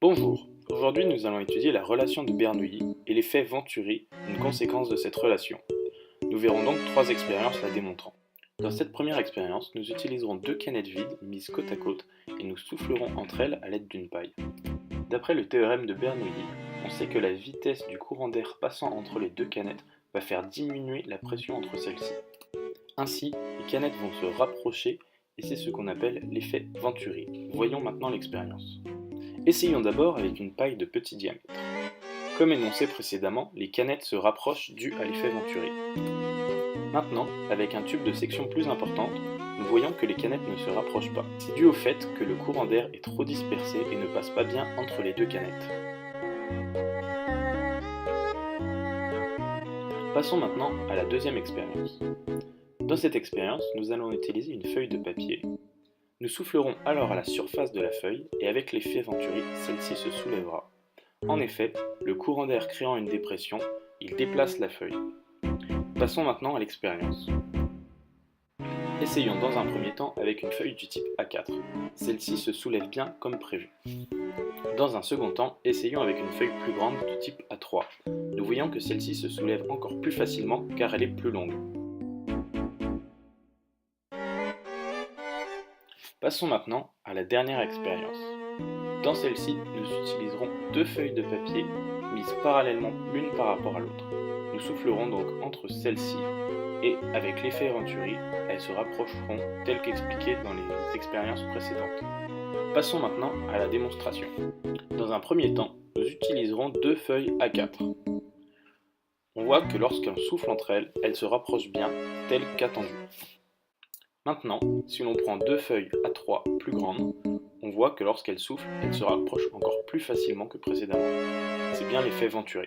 Bonjour, aujourd'hui nous allons étudier la relation de Bernoulli et l'effet Venturi, une conséquence de cette relation. Nous verrons donc trois expériences la démontrant. Dans cette première expérience, nous utiliserons deux canettes vides mises côte à côte et nous soufflerons entre elles à l'aide d'une paille. D'après le théorème de Bernoulli, on sait que la vitesse du courant d'air passant entre les deux canettes va faire diminuer la pression entre celles-ci. Ainsi, les canettes vont se rapprocher et c'est ce qu'on appelle l'effet Venturi. Voyons maintenant l'expérience. Essayons d'abord avec une paille de petit diamètre. Comme énoncé précédemment, les canettes se rapprochent dû à l'effet Venturi. Maintenant, avec un tube de section plus importante, nous voyons que les canettes ne se rapprochent pas. C'est dû au fait que le courant d'air est trop dispersé et ne passe pas bien entre les deux canettes. Passons maintenant à la deuxième expérience. Dans cette expérience, nous allons utiliser une feuille de papier. Nous soufflerons alors à la surface de la feuille et avec l'effet Venturi, celle-ci se soulèvera. En effet, le courant d'air créant une dépression, il déplace la feuille. Passons maintenant à l'expérience. Essayons dans un premier temps avec une feuille du type A4. Celle-ci se soulève bien comme prévu. Dans un second temps, essayons avec une feuille plus grande du type A3. Nous voyons que celle-ci se soulève encore plus facilement car elle est plus longue. Passons maintenant à la dernière expérience. Dans celle-ci, nous utiliserons deux feuilles de papier mises parallèlement l'une par rapport à l'autre. Nous soufflerons donc entre celles-ci et avec l'effet Venturi, elles se rapprocheront telles qu'expliquées dans les expériences précédentes. Passons maintenant à la démonstration. Dans un premier temps, nous utiliserons deux feuilles A4. On voit que lorsqu'on souffle entre elles, elles se rapprochent bien, telles qu'attendu. Maintenant, si l'on prend deux feuilles A3 plus grandes, on voit que lorsqu'elles soufflent, elles se rapprochent encore plus facilement que précédemment. C'est bien l'effet Venturi.